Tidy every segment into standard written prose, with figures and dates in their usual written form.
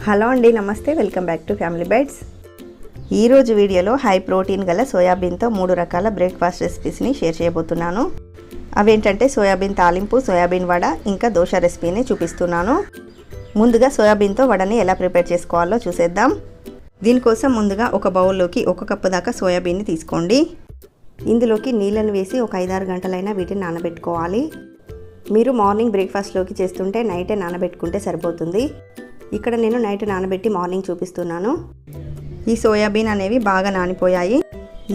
Hello అండి, నమస్తే. Welcome back to family bytes. ఈరోజు వీడియోలో హై ప్రోటీన్ గల సోయాబీన్తో 3 రకాల బ్రేక్ఫాస్ట్ రెసిపీస్ని షేర్ చేయబోతున్నాను. అవేంటంటే సోయాబీన్ తాలింపు, సోయాబీన్ వడ, ఇంకా దోశ రెసిపీని చూపిస్తున్నాను. ముందుగా సోయాబీన్తో వడని ఎలా ప్రిపేర్ చేసుకోవాలో చూసేద్దాం. దీనికోసం ముందుగా ఒక బౌల్లోకి 1 కప్పు దాకా సోయాబీన్ని తీసుకోండి. ఇందులోకి నీళ్ళను వేసి ఒక 5-6 గంటలైనా వీటిని నానబెట్టుకోవాలి. మీరు మార్నింగ్ బ్రేక్ఫాస్ట్లోకి చేస్తుంటే నైటే నానబెట్టుకుంటే సరిపోతుంది. ఇక్కడ నేను నైట్ నానబెట్టి మార్నింగ్ చూపిస్తున్నాను. ఈ సోయాబీన్ అనేవి బాగా నానిపోయాయి.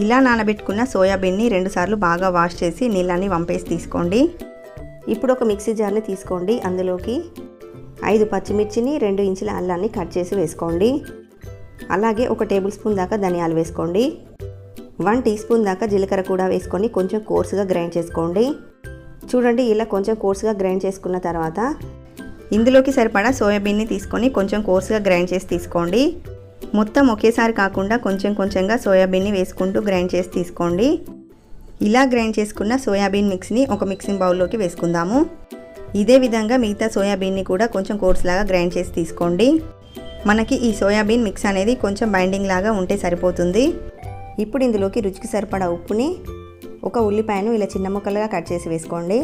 ఇలా నానబెట్టుకున్న సోయాబీన్ని 2 సార్లు బాగా వాష్ చేసి నీళ్ళని వంపేసి తీసుకోండి. ఇప్పుడు ఒక మిక్సీ జార్ని తీసుకోండి. అందులోకి 5 పచ్చిమిర్చిని, 2 ఇంచుల అల్లాన్ని కట్ చేసి వేసుకోండి. అలాగే 1 టేబుల్ స్పూన్ దాకా ధనియాలు వేసుకోండి. 1 టీ స్పూన్ దాకా జీలకర్ర కూడా వేసుకొని కొంచెం కోర్సుగా గ్రైండ్ చేసుకోండి. చూడండి, ఇలా కొంచెం కోర్సుగా గ్రైండ్ చేసుకున్న తర్వాత ఇందులోకి సరిపడా సోయాబీన్ని తీసుకొని కొంచెం కోర్సుగా గ్రైండ్ చేసి తీసుకోండి. మొత్తం ఒకేసారి కాకుండా కొంచెం కొంచెంగా సోయాబీన్ని వేసుకుంటూ గ్రైండ్ చేసి తీసుకోండి. ఇలా గ్రైండ్ చేసుకున్న సోయాబీన్ మిక్స్ని ఒక మిక్సింగ్ బౌల్లోకి వేసుకుందాము. ఇదే విధంగా మిగతా సోయాబీన్ని కూడా కొంచెం కోర్సులాగా గ్రైండ్ చేసి తీసుకోండి. మనకి ఈ సోయాబీన్ మిక్స్ అనేది కొంచెం బైండింగ్ లాగా ఉంటే సరిపోతుంది. ఇప్పుడు ఇందులోకి రుచికి సరిపడా ఉప్పుని, 1 ఉల్లిపాయను ఇలా చిన్న ముక్కలుగా కట్ చేసి వేసుకోండి.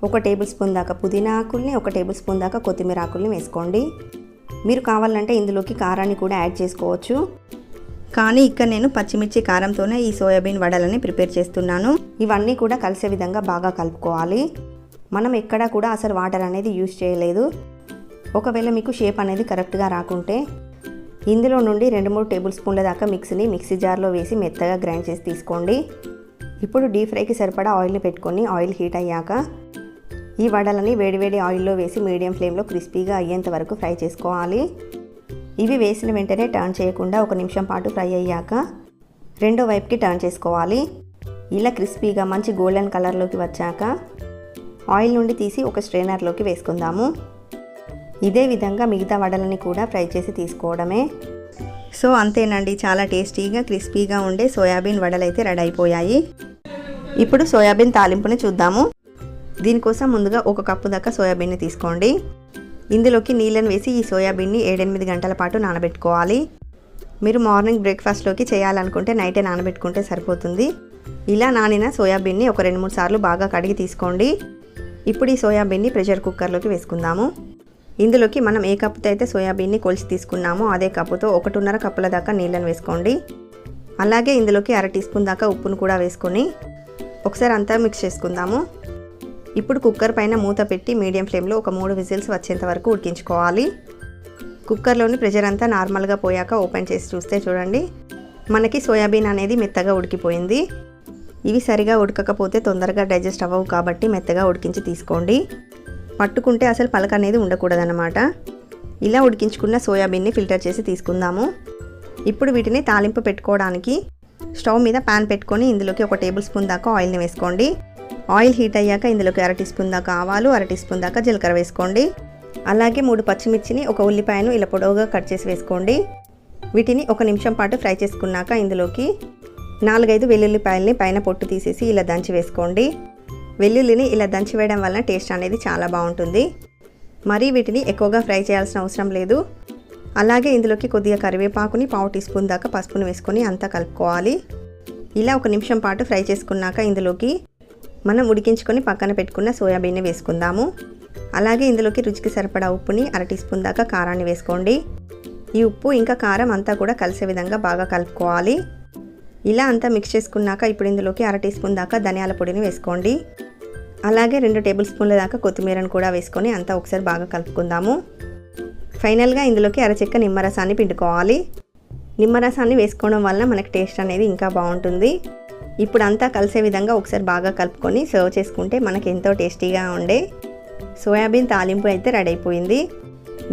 1 టేబుల్ స్పూన్ దాకా పుదీనా ఆకుల్ని, 1 టేబుల్ స్పూన్ దాకా కొత్తిమీర ఆకుల్ని వేసుకోండి. మీరు కావాలంటే ఇందులోకి కారాన్ని కూడా యాడ్ చేసుకోవచ్చు. కానీ ఇక్కడ నేను పచ్చిమిర్చి కారంతోనే ఈ సోయాబీన్ వడలని ప్రిపేర్ చేస్తున్నాను. ఇవన్నీ కూడా కలిసే విధంగా బాగా కలుపుకోవాలి. మనం ఎక్కడా కూడా అసలు వాటర్ అనేది యూజ్ చేయలేదు. ఒకవేళ మీకు షేప్ అనేది కరెక్ట్గా రాకుంటే ఇందులో నుండి 2-3 టేబుల్ స్పూన్ల దాకా మిక్సీ జార్లో వేసి మెత్తగా గ్రైండ్ చేసి తీసుకోండి. ఇప్పుడు డీప్ ఫ్రైకి సరిపడా ఆయిల్ని పెట్టుకొని ఆయిల్ హీట్ అయ్యాక ఈ వడలని వేడివేడి ఆయిల్లో వేసి మీడియం ఫ్లేమ్లో క్రిస్పీగా అయ్యేంత వరకు ఫ్రై చేసుకోవాలి. ఇవి వేసిన వెంటనే టర్న్ చేయకుండా 1 నిమిషం పాటు ఫ్రై అయ్యాక రెండో వైపుకి టర్న్ చేసుకోవాలి. ఇలా క్రిస్పీగా మంచి గోల్డెన్ కలర్లోకి వచ్చాక ఆయిల్ నుండి తీసి ఒక స్ట్రైనర్లోకి వేసుకుందాము. ఇదే విధంగా మిగతా వడలని కూడా ఫ్రై చేసి తీసుకోవడమే. సో అంతేనండి, చాలా టేస్టీగా క్రిస్పీగా ఉండే సోయాబీన్ వడలు అయితే రెడీ అయిపోయాయి. ఇప్పుడు సోయాబీన్ తాలింపుని చూద్దాము. దీనికోసం ముందుగా 1 కప్పు దాకా సోయాబీన్ని తీసుకోండి. ఇందులోకి నీళ్ళని వేసి ఈ సోయాబీన్ని 7-8 గంటల పాటు నానబెట్టుకోవాలి. మీరు మార్నింగ్ బ్రేక్ఫాస్ట్లోకి చేయాలనుకుంటే నైటే నానబెట్టుకుంటే సరిపోతుంది. ఇలా నానిన సోయాబీన్ని ఒక 2-3 సార్లు బాగా కడిగి తీసుకోండి. ఇప్పుడు ఈ సోయాబీన్ని ప్రెషర్ కుక్కర్లోకి వేసుకుందాము. ఇందులోకి మనం ఏ కప్పుతో అయితే సోయాబీన్ని కొలిచి తీసుకున్నామో అదే కప్పుతో 1.5 కప్పుల దాకా నీళ్ళని వేసుకోండి. అలాగే ఇందులోకి 1/2 టీ స్పూన్ దాకా ఉప్పును కూడా వేసుకొని ఒకసారి అంతా మిక్స్ చేసుకుందాము. ఇప్పుడు కుక్కర్ పైన మూత పెట్టి మీడియం ఫ్లేమ్లో ఒక 3 విజిల్స్ వచ్చేంత వరకు ఉడికించుకోవాలి. కుక్కర్లోని ప్రెషర్ అంతా నార్మల్గా పోయాక ఓపెన్ చేసి చూస్తే చూడండి, మనకి సోయాబీన్ అనేది మెత్తగా ఉడికిపోయింది. ఇవి సరిగా ఉడకకపోతే తొందరగా డైజెస్ట్ అవ్వవు కాబట్టి మెత్తగా ఉడికించి తీసుకోండి. పట్టుకుంటే అసలు పలక అనేది ఉండకూడదన్నమాట. ఇలా ఉడికించుకున్న సోయాబీన్ని ఫిల్టర్ చేసి తీసుకుందాము. ఇప్పుడు వీటిని తాలింపు పెట్టుకోవడానికి స్టవ్ మీద ప్యాన్ పెట్టుకొని ఇందులోకి 1 టేబుల్ స్పూన్ దాకా ఆయిల్ని వేసుకోండి. ఆయిల్ హీట్ అయ్యాక ఇందులోకి 1/2 టీ స్పూన్ దాకా ఆవాలు, 1/2 టీ స్పూన్ దాకా జీలకర్ర వేసుకోండి. అలాగే 3 పచ్చిమిర్చిని, 1 ఉల్లిపాయను ఇలా పొడవుగా కట్ చేసి వేసుకోండి. వీటిని 1 నిమిషం పాటు ఫ్రై చేసుకున్నాక ఇందులోకి 4-5 వెల్లుల్లిపాయల్ని పైన పొట్టు తీసేసి ఇలా దంచి వేసుకోండి. వెల్లుల్లిని ఇలా దంచి వేయడం వలన టేస్ట్ అనేది చాలా బాగుంటుంది. మరి వీటిని ఎక్కువగా ఫ్రై చేయాల్సిన అవసరం లేదు. అలాగే ఇందులోకి కొద్దిగా కరివేపాకుని, 1/4 టీ స్పూన్ దాకా పసుపుని వేసుకొని అంతా కలుపుకోవాలి. ఇలా 1 నిమిషం పాటు ఫ్రై చేసుకున్నాక ఇందులోకి మనం ఉడికించుకొని పక్కన పెట్టుకున్న సోయాబీన్ని వేసుకుందాము. అలాగే ఇందులోకి రుచికి సరిపడా ఉప్పుని, 1/2 టీ స్పూన్ దాకా కారాన్ని వేసుకోండి. ఈ ఉప్పు ఇంకా కారం అంతా కూడా కలిసే విధంగా బాగా కలుపుకోవాలి. ఇలా అంతా మిక్స్ చేసుకున్నాక ఇప్పుడు ఇందులోకి 1/2 టీ స్పూన్ దాకా ధనియాల పొడిని వేసుకోండి. అలాగే 2 టేబుల్ స్పూన్ల దాకా కొత్తిమీరను కూడా వేసుకొని అంతా ఒకసారి బాగా కలుపుకుందాము. ఫైనల్గా ఇందులోకి అరచెక్క నిమ్మరసాన్ని పిండుకోవాలి. నిమ్మరసాన్ని వేసుకోవడం వల్ల మనకి టేస్ట్ అనేది ఇంకా బాగుంటుంది. ఇప్పుడు అంతా కలిసే విధంగా ఒకసారి బాగా కలుపుకొని సర్వ్ చేసుకుంటే మనకి ఎంతో టేస్టీగా ఉండే సోయాబీన్ తాలింపు అయితే రెడీ అయిపోయింది.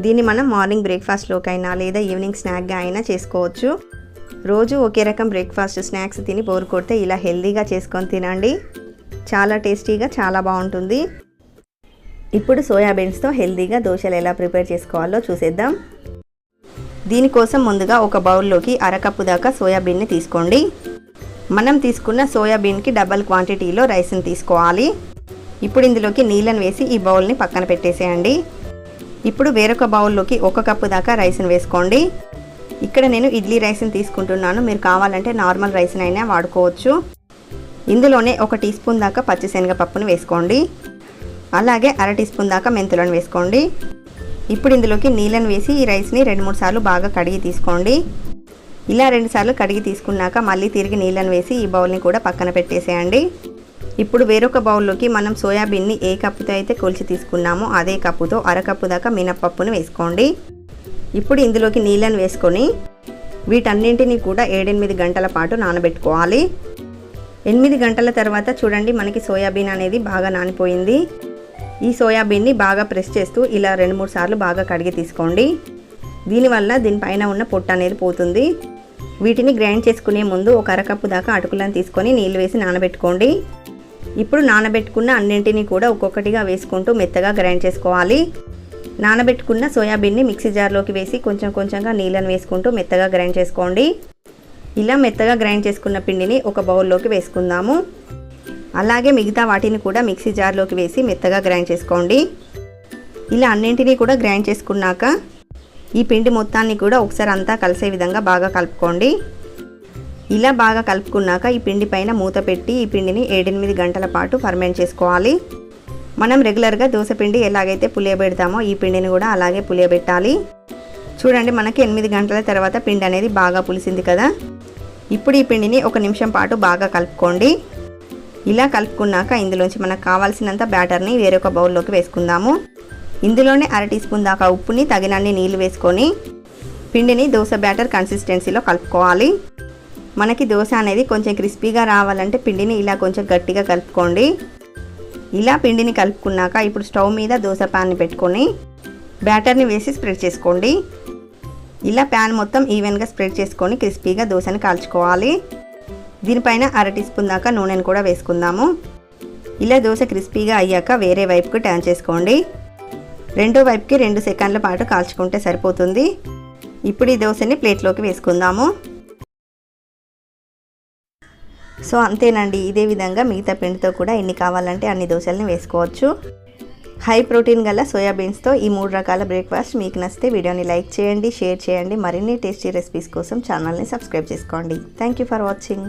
దీన్ని మనం మార్నింగ్ బ్రేక్ఫాస్ట్లోకైనా లేదా ఈవినింగ్ స్నాక్గా అయినా చేసుకోవచ్చు. రోజు ఒకే రకం బ్రేక్ఫాస్ట్ స్నాక్స్ తిని బోర్ కొడితే ఇలా హెల్తీగా చేసుకొని తినండి. చాలా టేస్టీగా, చాలా బాగుంటుంది. ఇప్పుడు సోయాబీన్స్తో హెల్తీగా దోశలు ఎలా ప్రిపేర్ చేసుకోవాలో చూసేద్దాం. దీనికోసం ముందుగా ఒక బౌల్లోకి 1/2 కప్పు దాకా సోయాబీన్ని తీసుకోండి. మనం తీసుకున్న సోయాబీన్కి డబల్ క్వాంటిటీలో రైస్ని తీసుకోవాలి. ఇప్పుడు ఇందులోకి నీళ్ళని వేసి ఈ బౌల్ని పక్కన పెట్టేసేయండి. ఇప్పుడు వేరొక బౌల్లోకి 1 కప్పు దాకా రైస్ని వేసుకోండి. ఇక్కడ నేను ఇడ్లీ రైస్ని తీసుకుంటున్నాను, మీరు కావాలంటే నార్మల్ రైస్ని అయినా వాడుకోవచ్చు. ఇందులోనే 1 టీ స్పూన్ దాకా పచ్చిశనగపప్పుని వేసుకోండి. అలాగే 1/2 టీ స్పూన్ దాకా మెంతులను వేసుకోండి. ఇప్పుడు ఇందులోకి నీళ్ళని వేసి ఈ రైస్ని 2-3 సార్లు బాగా కడిగి తీసుకోండి. ఇలా 2 సార్లు కడిగి తీసుకున్నాక మళ్ళీ తిరిగి నీళ్ళని వేసి ఈ బౌల్ని కూడా పక్కన పెట్టేసేయండి. ఇప్పుడు వేరొక బౌల్లోకి మనం సోయాబీన్ని ఏ కప్పుతో అయితే కొలిచి తీసుకున్నామో అదే కప్పుతో 1/2 కప్పు దాకా మినప్పప్పును వేసుకోండి. ఇప్పుడు ఇందులోకి నీళ్ళని వేసుకొని వీటన్నింటినీ కూడా 7-8 గంటల పాటు నానబెట్టుకోవాలి. 8 గంటల తర్వాత చూడండి మనకి సోయాబీన్ అనేది బాగా నానిపోయింది. ఈ సోయాబీన్ని బాగా ప్రెస్ చేస్తూ ఇలా 2-3 సార్లు బాగా కడిగి తీసుకోండి. దీనివల్ల దీనిపైన ఉన్న పొట్టు అనేది పోతుంది. వీటిని గ్రైండ్ చేసుకునే ముందు 1/2 కప్పు దాకా అటుకులను తీసుకొని నీళ్ళు వేసి నానబెట్టుకోండి. ఇప్పుడు నానబెట్టుకున్న అన్నింటినీ కూడా ఒక్కొక్కటిగా వేసుకుంటూ మెత్తగా గ్రైండ్ చేసుకోవాలి. నానబెట్టుకున్న సోయాబీన్ని మిక్సీ జార్లోకి వేసి కొంచెం కొంచెంగా నీళ్ళని వేసుకుంటూ మెత్తగా గ్రైండ్ చేసుకోండి. ఇలా మెత్తగా గ్రైండ్ చేసుకున్న పిండిని ఒక బౌల్లోకి వేసుకుందాము. అలాగే మిగతా వాటిని కూడా మిక్సీ జార్లోకి వేసి మెత్తగా గ్రైండ్ చేసుకోండి. ఇలా అన్నింటినీ కూడా గ్రైండ్ చేసుకున్నాక ఈ పిండి మొత్తాన్ని కూడా ఒకసారి అంతా కలిసే విధంగా బాగా కలుపుకోండి. ఇలా బాగా కలుపుకున్నాక ఈ పిండి పైన మూత పెట్టి ఈ పిండిని 7-8 గంటల పాటు ఫర్మెంట్ చేసుకోవాలి. మనం రెగ్యులర్గా దోసపిండి ఎలాగైతే పులియబెడతామో ఈ పిండిని కూడా అలాగే పులియబెట్టాలి. చూడండి మనకి 8 గంటల తర్వాత పిండి అనేది బాగా పులిసింది కదా. ఇప్పుడు ఈ పిండిని 1 నిమిషం పాటు బాగా కలుపుకోండి. ఇలా కలుపుకున్నాక ఇందులోంచి మనకు కావాల్సినంత బ్యాటర్ని వేరొక బౌల్లోకి వేసుకుందాము. ఇందులోనే 1/2 టీ స్పూన్ దాకా ఉప్పుని తగినన్ని నీళ్ళు వేసుకొని పిండిని దోశ బ్యాటర్ కన్సిస్టెన్సీలో కలుపుకోవాలి. మనకి దోశ అనేది కొంచెం క్రిస్పీగా రావాలంటే పిండిని ఇలా కొంచెం గట్టిగా కలుపుకోండి. ఇలా పిండిని కలుపుకున్నాక ఇప్పుడు స్టవ్ మీద దోశ ప్యాన్ని పెట్టుకొని బ్యాటర్ని వేసి స్ప్రెడ్ చేసుకోండి. ఇలా ప్యాన్ మొత్తం ఈవెన్గా స్ప్రెడ్ చేసుకొని క్రిస్పీగా దోశని కాల్చుకోవాలి. దీనిపైన 1/2 టీ స్పూన్ దాకా నూనెను కూడా వేసుకుందాము. ఇలా దోశ క్రిస్పీగా అయ్యాక వేరే వైపుకు టర్న్ చేసుకోండి. రెండో వైపుకి 2 సెకండ్ల పాటు కాల్చుకుంటే సరిపోతుంది. ఇప్పుడు ఈ దోశని ప్లేట్లోకి వేసుకుందాము. సో అంతేనండి, ఇదే విధంగా మిగతా పిండితో కూడా ఎన్ని కావాలంటే అన్ని దోశల్ని వేసుకోవచ్చు. హై ప్రోటీన్ గల సోయాబీన్స్తో ఈ 3 రకాల బ్రేక్ఫాస్ట్ మీకు నచ్చితే వీడియోని లైక్ చేయండి, షేర్ చేయండి. మరిన్ని టేస్టీ రెసిపీస్ కోసం ఛానల్ని సబ్స్క్రైబ్ చేసుకోండి. Thank you for watching.